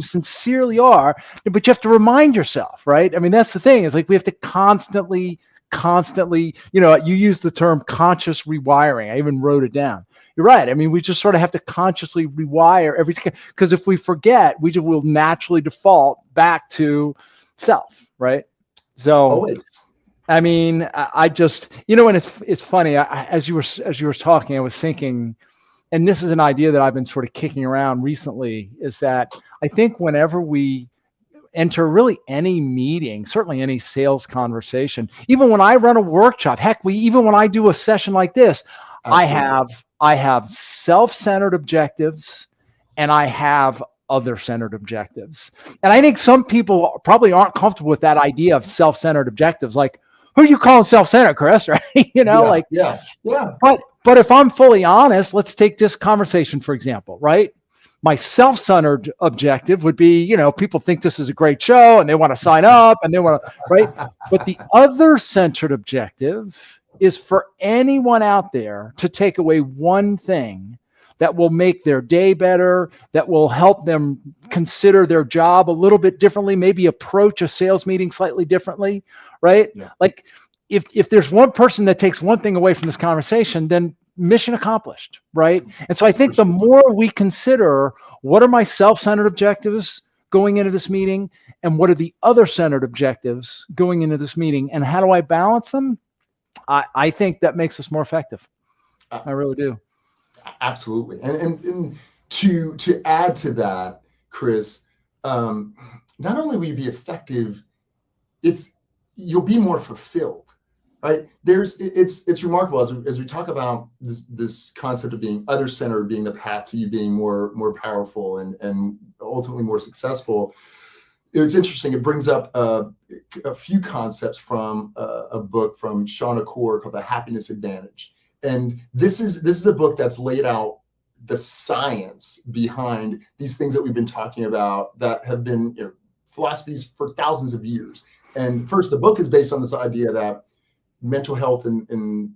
Speaker 1: sincerely are, but you have to remind yourself, right? I mean, that's the thing, is like we have to constantly, you use the term conscious rewiring. I even wrote it down. You're right. I mean, we just sort of have to consciously rewire everything, because if we forget, we just will naturally default back to self, right? So
Speaker 2: always.
Speaker 1: I mean, I just, and it's funny. As you were talking, I was thinking, and this is an idea that I've been sort of kicking around recently, is that I think whenever we enter really any meeting, certainly any sales conversation, even when I run a workshop, heck, even when I do a session like this, absolutely, I have self-centered objectives and I have other-centered objectives. And I think some people probably aren't comfortable with that idea of self-centered objectives. Like, who are you calling self-centered, Chris? Right?
Speaker 2: Yeah.
Speaker 1: But if I'm fully honest, let's take this conversation, for example, right? My self-centered objective would be, people think this is a great show and they want to sign up and they want to, right? But the other-centered objective is for anyone out there to take away one thing that will make their day better, that will help them consider their job a little bit differently, maybe approach a sales meeting slightly differently, right?
Speaker 2: Yeah.
Speaker 1: Like, if there's one person that takes one thing away from this conversation, then mission accomplished, right? And so I think the more we consider, what are my self-centered objectives going into this meeting, and what are the other-centered objectives going into this meeting, and how do I balance them? I think that makes us more effective. I really do.
Speaker 2: Absolutely. And to add to that, Chris, not only will you be effective, you'll be more fulfilled. Right? It's remarkable as we talk about this concept of being other-centered, being the path to you being more powerful and ultimately more successful. It's interesting. It brings up a few concepts from a book from Sean Acor called The Happiness Advantage. And this is a book that's laid out the science behind these things that we've been talking about that have been philosophies for thousands of years. And first, the book is based on this idea that mental health in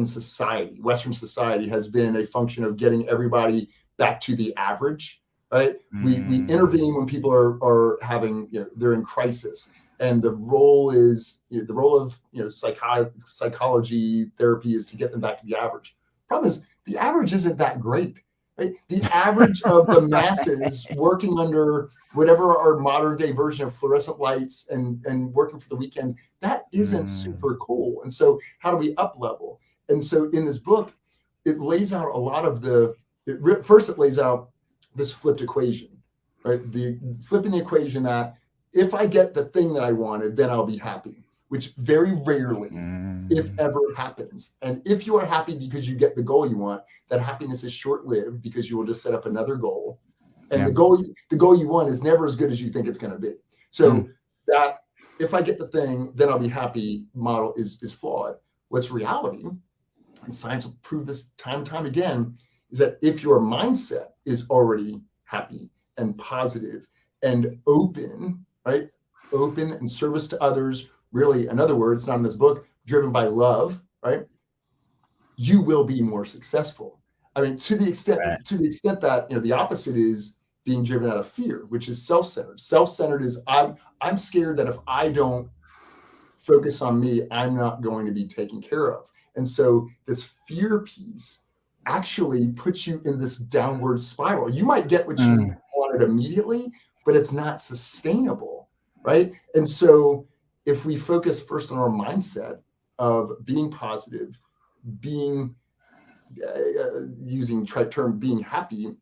Speaker 2: society, Western society, has been a function of getting everybody back to the average, right? We intervene when people are having, they're in crisis, and the role of psychology therapy is to get them back to the average. Problem is, the average isn't that great. right? The average of the masses working under whatever our modern day version of fluorescent lights and working for the weekend, that isn't super cool. And so how do we up level? And so in this book, it lays out a lot of first it lays out this flipped equation, right? Flipping the equation that if I get the thing that I wanted, then I'll be happy, which very rarely, if ever, happens. And if you are happy because you get the goal you want, that happiness is short-lived because you will just set up another goal. And the goal you want is never as good as you think it's going to be. So that if I get the thing, then I'll be happy model is flawed. What's reality, and science will prove this time and time again, is that if your mindset is already happy and positive and open, right? Open and service to others, really, in other words, not in this book, driven by love, right? You will be more successful. I mean, to the extent that, the opposite is being driven out of fear, which is self-centered. Self-centered is I'm scared that if I don't focus on me, I'm not going to be taken care of. And so this fear piece actually puts you in this downward spiral. You might get what you wanted immediately, but it's not sustainable, right? And so if we focus first on our mindset of being positive, being using trite term, being happy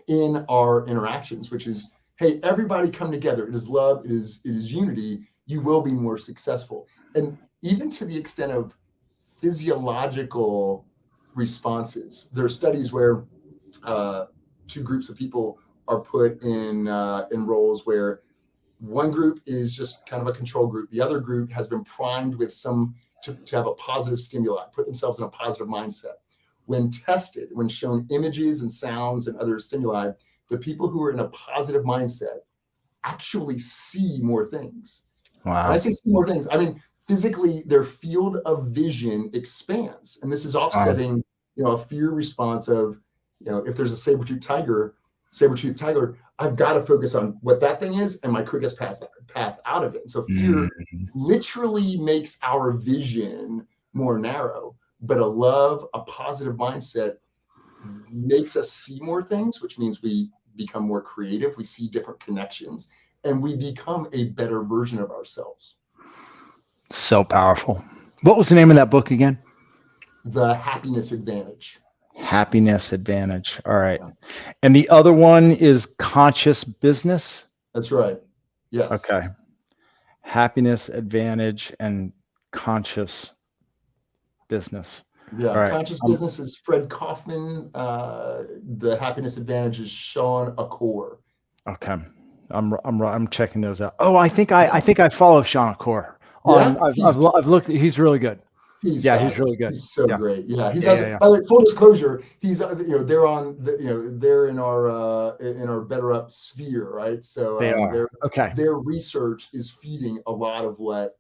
Speaker 2: in our interactions, which is, hey, everybody come together. It is love. It is unity. You will be more successful. And even to the extent of physiological responses, there are studies where two groups of people are put in roles where one group is just kind of a control group. The other group has been primed with to have a positive stimuli, put themselves in a positive mindset. When tested, when shown images and sounds and other stimuli, the people who are in a positive mindset actually see more things.
Speaker 1: Wow.
Speaker 2: When I say see more things, I mean, physically their field of vision expands. And this is offsetting, a fear response of, if there's a saber-toothed tiger, I've got to focus on what that thing is and my quickest path out of it. And so fear literally makes our vision more narrow, but a positive mindset makes us see more things, which means we become more creative. We see different connections and we become a better version of ourselves.
Speaker 1: So powerful. What was the name of that book again?
Speaker 2: The Happiness Advantage.
Speaker 1: Happiness Advantage. All right. And the other one is Conscious Business?
Speaker 2: That's right. Yes.
Speaker 1: Okay. Happiness Advantage and Conscious Business.
Speaker 2: Yeah.
Speaker 1: All right.
Speaker 2: Conscious Business is Fred Kaufman. The Happiness Advantage is Sean Accor.
Speaker 1: Okay. I'm checking those out. Oh, I think I follow Sean Accor. I've looked. He's really good.
Speaker 2: He's
Speaker 1: really good.
Speaker 2: He's so great. Yeah, by the way, full disclosure, he's they're on they're in our BetterUp sphere, right? So their research is feeding a lot of what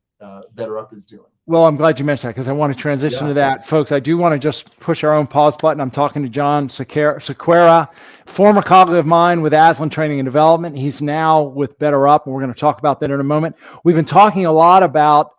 Speaker 2: BetterUp is doing.
Speaker 1: Well, I'm glad you mentioned that because I want to transition to that, folks. I do want to just push our own pause button. I'm talking to John Cerqueira, former colleague of mine with ASLAN Training and Development. He's now with BetterUp, and we're going to talk about that in a moment. We've been talking a lot about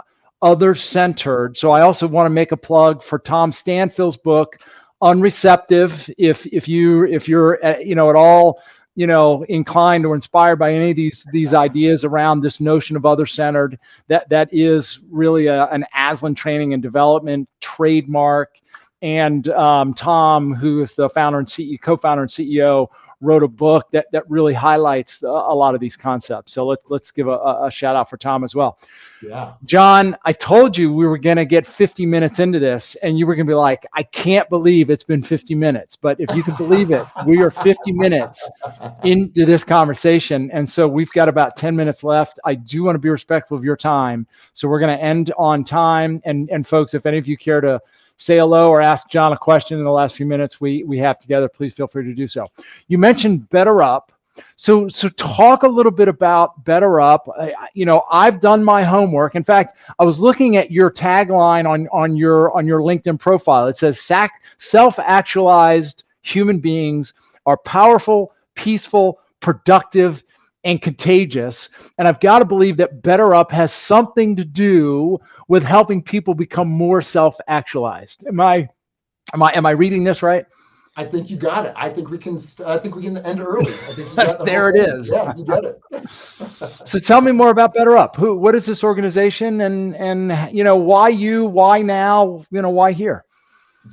Speaker 1: other-centered, so I also want to make a plug for Tom Stanfield's book, Unreceptive. If you're at all inclined or inspired by any of these ideas around this notion of other-centered, that is really an ASLAN Training and Development trademark. And Tom, who is the co-founder and CEO, wrote a book that really highlights a lot of these concepts. So let's give a shout out for Tom as well.
Speaker 2: Yeah.
Speaker 1: John, I told you we were going to get 50 minutes into this and you were going to be like, I can't believe it's been 50 minutes. But if you can believe it, we are 50 minutes into this conversation. And so we've got about 10 minutes left. I do want to be respectful of your time. So we're going to end on time. And folks, if any of you care to say hello or ask John a question in the last few minutes we have together, please feel free to do so. You mentioned BetterUp. So talk a little bit about BetterUp. I've done my homework. In fact, I was looking at your tagline on your LinkedIn profile. It says self-actualized human beings are powerful, peaceful, productive, and contagious. And I've got to believe that BetterUp has something to do with helping people become more self-actualized. Am I reading this right?
Speaker 2: I think you got it. I think we can end early. I think you got the
Speaker 1: There
Speaker 2: whole
Speaker 1: it
Speaker 2: thing.
Speaker 1: is.
Speaker 2: Yeah, you get it.
Speaker 1: So tell me more about BetterUp. What is this organization, and why you, why now, why here?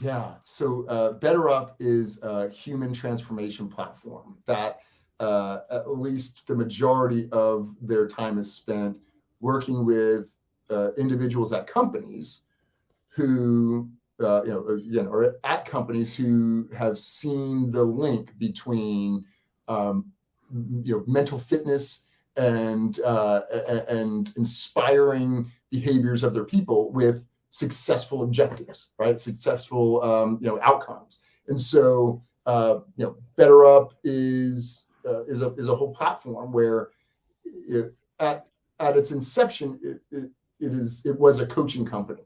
Speaker 2: Yeah. So BetterUp is a human transformation platform that at least the majority of their time is spent working with individuals at companies who, again, or at companies who have seen the link between, mental fitness and inspiring behaviors of their people with successful objectives, right? Successful, outcomes. And so, BetterUp is a whole platform where at its inception, it was a coaching company,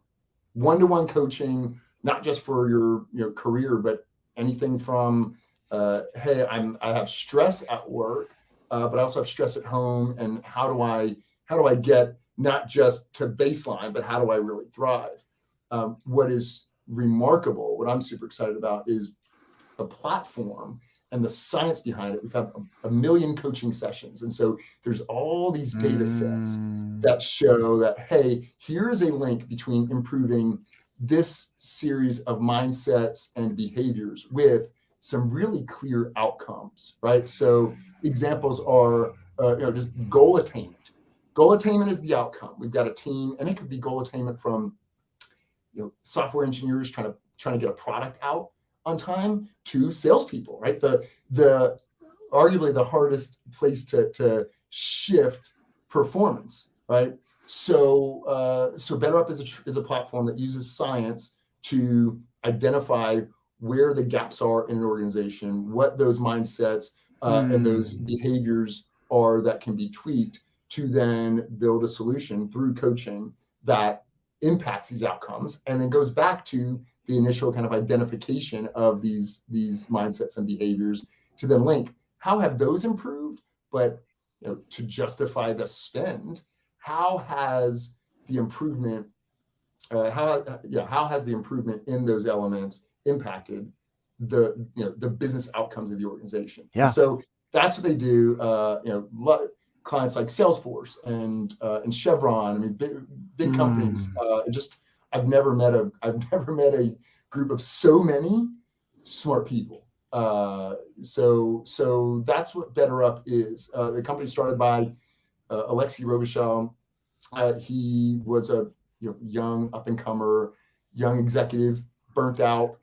Speaker 2: one-to-one coaching, not just for your career, but anything from hey, I have stress at work, but I also have stress at home, and how do I get not just to baseline, but how do I really thrive? What is remarkable, what I'm super excited about, is the platform and the science behind it. We've had a million coaching sessions. And so there's all these data sets that show that, hey, here's a link between improving this series of mindsets and behaviors with some really clear outcomes, right? So examples are, just goal attainment. Goal attainment is the outcome. We've got a team, and it could be goal attainment from, software engineers trying to get a product out on time to salespeople, right? The arguably the hardest place to shift performance, right? So BetterUp is a platform that uses science to identify where the gaps are in an organization, what those mindsets and those behaviors are that can be tweaked to then build a solution through coaching that impacts these outcomes, and then goes back to the initial kind of identification of these mindsets and behaviors to then link how have those improved, but to justify the spend, how has the improvement how has the improvement in those elements impacted the business outcomes of the organization.
Speaker 1: Yeah.
Speaker 2: And so that's what they do. Clients like Salesforce and Chevron. I mean, big companies. I've never met a group of so many smart people. So that's what BetterUp is. The company started by Alexei Robichaud. He was a young up and comer, young executive, burnt out.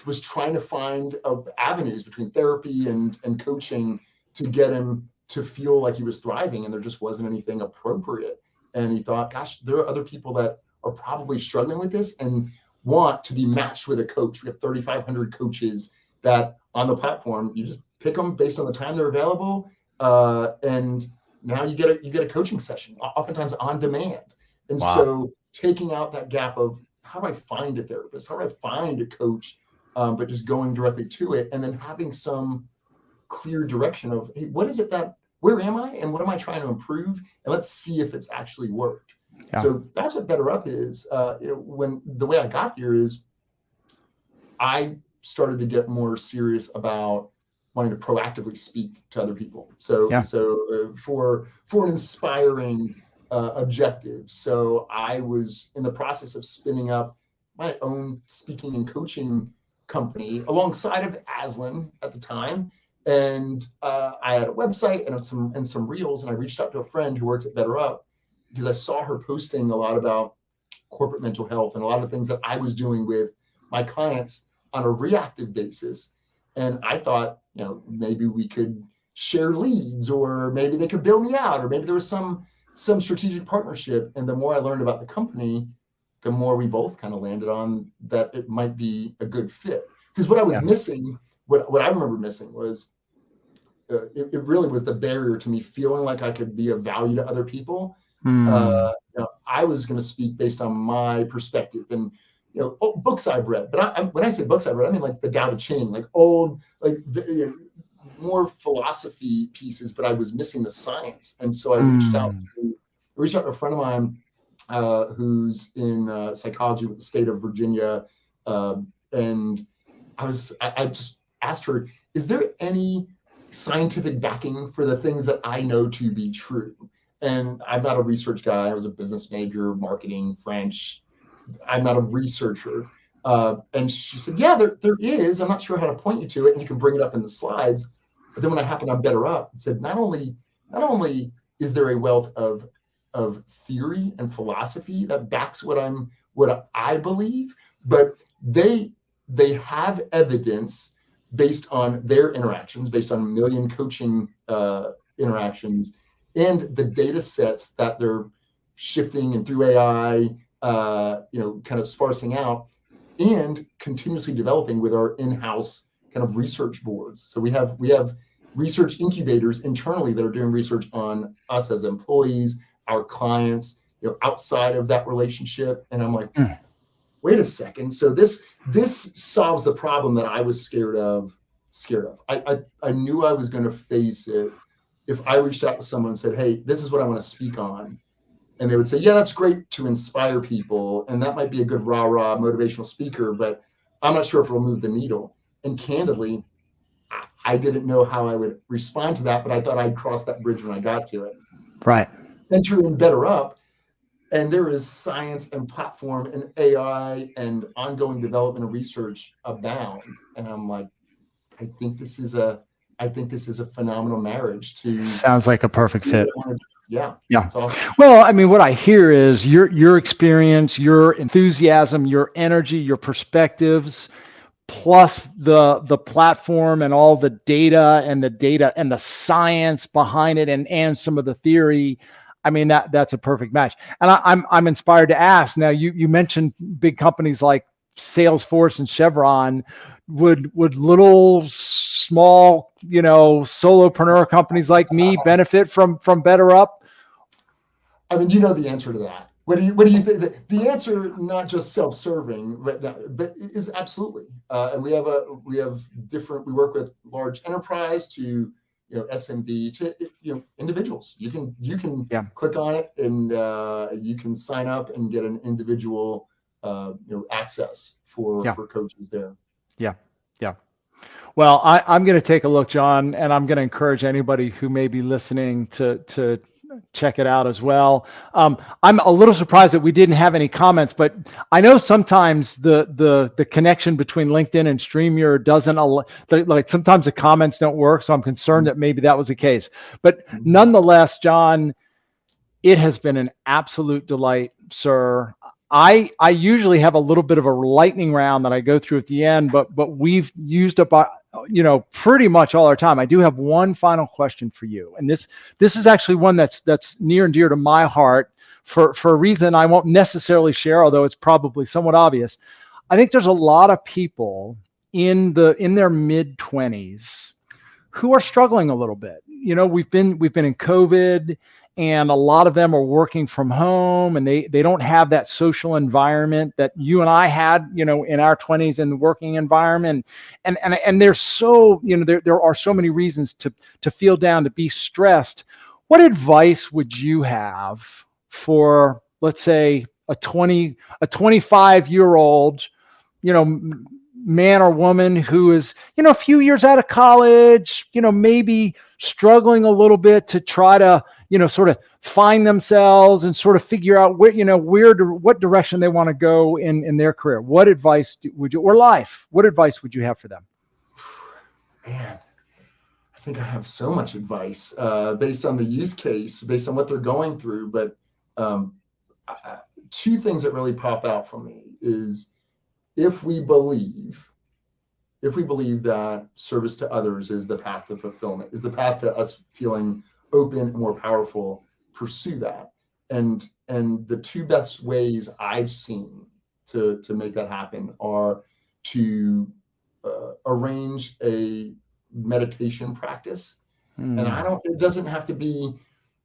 Speaker 2: Was trying to find avenues between therapy and coaching to get him to feel like he was thriving, and there just wasn't anything appropriate. And he thought, gosh, there are other people that are probably struggling with this and want to be matched with a coach. We have 3,500 coaches that on the platform, you just pick them based on the time they're available, and now you get a coaching session, oftentimes on demand. And so taking out that gap of how do I find a therapist, how do I find a coach, but just going directly to it, and then having some clear direction of, hey, where am I and what am I trying to improve? And let's see if it's actually worked. Yeah. So that's what BetterUp is. When the way I got here is I started to get more serious about wanting to proactively speak to other people. So for an inspiring objective. So I was in the process of spinning up my own speaking and coaching company alongside of ASLAN at the time. And I had a website and some reels, and I reached out to a friend who works at BetterUp because I saw her posting a lot about corporate mental health and a lot of things that I was doing with my clients on a reactive basis. And I thought, maybe we could share leads, or maybe they could bill me out, or maybe there was some strategic partnership. And the more I learned about the company, the more we both kind of landed on that it might be a good fit. Because what I was missing, what I remember missing was, it really was the barrier to me feeling like I could be of value to other people. I was going to speak based on my perspective and books I've read. But when I say books I've read, I mean like the Tao Te Ching, like old, like more philosophy pieces. But I was missing the science, and so I reached out to a friend of mine who's in psychology with the state of Virginia, And I just asked her, is there any scientific backing for the things that I know to be true? And I'm not a research guy. I was a business major, marketing, French. I'm not a researcher. And she said, yeah, there is. I'm not sure how to point you to it. And you can bring it up in the slides. But then when I happened on BetterUp, it said, not only is there a wealth of theory and philosophy that backs what I believe, but they have evidence based on their interactions, based on 1 million coaching interactions, and the data sets that they're shifting and through AI, kind of sparsing out and continuously developing with our in-house kind of research boards. So we have research incubators internally that are doing research on us as employees, our clients, outside of that relationship. And I'm like, wait a second. So this solves the problem that I was scared of. I knew I was going to face it if I reached out to someone and said, hey, this is what I want to speak on. And they would say, yeah, that's great to inspire people. And that might be a good rah-rah motivational speaker, but I'm not sure if it'll move the needle. And candidly, I didn't know how I would respond to that, but I thought I'd cross that bridge when I got to it.
Speaker 1: Right.
Speaker 2: Enter in BetterUp, and there is science and platform and AI and ongoing development and research abound. And I'm like, I think this is a phenomenal marriage to.
Speaker 1: Sounds like a perfect fit.
Speaker 2: Yeah.
Speaker 1: It's
Speaker 2: awesome.
Speaker 1: Well, I mean, what I hear is your experience, your enthusiasm, your energy, your perspectives, plus the platform and all the data and the science behind it and some of the theory. I mean, that's a perfect match. And I'm inspired to ask. Now, you mentioned big companies like Salesforce and Chevron. Would little small solopreneur companies like me benefit from BetterUp?
Speaker 2: I mean, you know the answer to that. What do you think? The answer, not just self-serving, but is absolutely. And we work with large enterprise to SMB to individuals. You can click on it and you can sign up and get an individual access for coaches there.
Speaker 1: Yeah. Well, I'm going to take a look, John, and I'm going to encourage anybody who may be listening to check it out as well. I'm a little surprised that we didn't have any comments, but I know sometimes the connection between LinkedIn and StreamYard doesn't like sometimes the comments don't work. So I'm concerned that maybe that was the case. But nonetheless, John, it has been an absolute delight, sir. I usually have a little bit of a lightning round that I go through at the end, but we've used up pretty much all our time. I do have one final question for you, and this is actually one that's near and dear to my heart for a reason I won't necessarily share, although it's probably somewhat obvious. I think there's a lot of people in their mid-20s who are struggling a little bit. We've been in COVID, and a lot of them are working from home, and they don't have that social environment that you and I had, in our 20s in the working environment. And there's so, there are so many reasons to feel down, to be stressed. What advice would you have for, let's say, a 25-year-old, man or woman who is, a few years out of college, maybe struggling a little bit to try to, sort of find themselves and sort of figure out what direction they want to go in their career? What advice would you have for them?
Speaker 2: Man, I think I have so much advice based on the use case, based on what they're going through. But two things that really pop out for me is, if we believe that service to others is the path to fulfillment, is the path to us feeling open and more powerful, pursue that. And the two best ways I've seen to make that happen are to arrange a meditation practice. And it doesn't have to be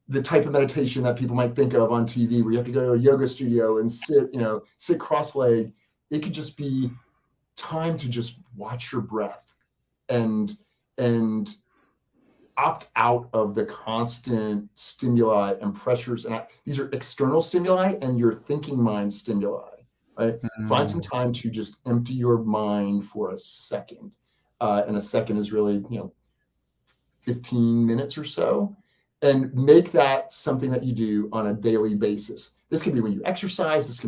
Speaker 2: the type of meditation that people might think of on TV, where you have to go to a yoga studio and sit cross-legged. It could just be time to just watch your breath and opt out of the constant stimuli and pressures. And these are external stimuli and your thinking mind stimuli. right? Find some time to just empty your mind for a second. And a second is really, 15 minutes or so, and make that something that you do on a daily basis. This could be when you exercise. This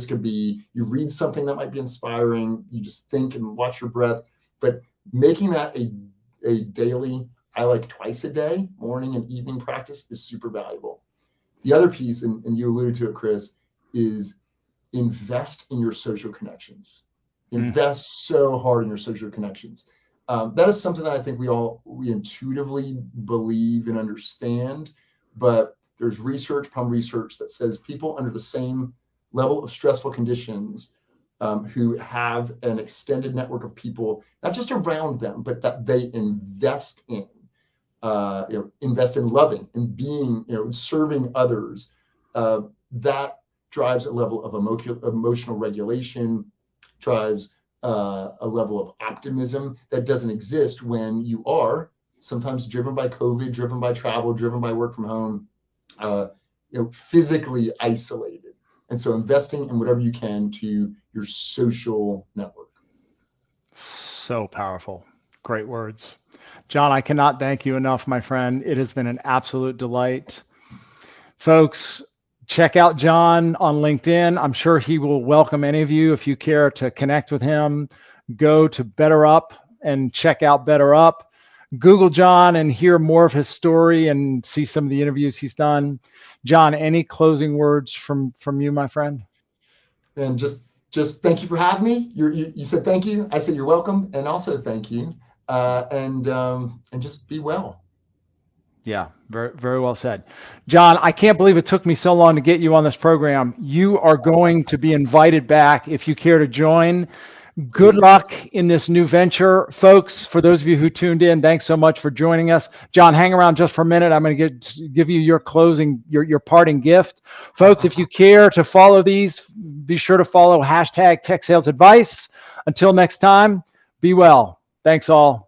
Speaker 2: could be you read something that might be inspiring. You just think and watch your breath. But making that a daily, I like twice a day, morning and evening practice, is super valuable. The other piece, and you alluded to it, Chris, is invest in your social connections. Invest so hard in your social connections. That is something that I think we intuitively believe and understand, but there's palm research that says people under the same level of stressful conditions, who have an extended network of people, not just around them, but that they invest in, invest in loving and being, serving others, that drives a level of emotional regulation, drives a level of optimism that doesn't exist when you are sometimes driven by COVID, driven by travel, driven by work from home, physically isolated. And so investing in whatever you can to your social network.
Speaker 1: So powerful. Great words. John, I cannot thank you enough, my friend. It has been an absolute delight. Folks, check out John on LinkedIn. I'm sure he will welcome any of you if you care to connect with him. Go to BetterUp and check out BetterUp. Google John and hear more of his story and see some of the interviews he's done. John, any closing words from you, my friend?
Speaker 2: And just thank you for having me. You said thank you. I said you're welcome, and also thank you. And just be well.
Speaker 1: Yeah, very, very well said. John, I can't believe it took me so long to get you on this program. You are going to be invited back if you care to join. Good luck in this new venture. Folks, for those of you who tuned in, thanks so much for joining us. John, hang around just for a minute. I'm going to give you your parting gift. Folks, if you care to follow these, be sure to follow #TechSalesAdvice. Until next time, be well. Thanks all.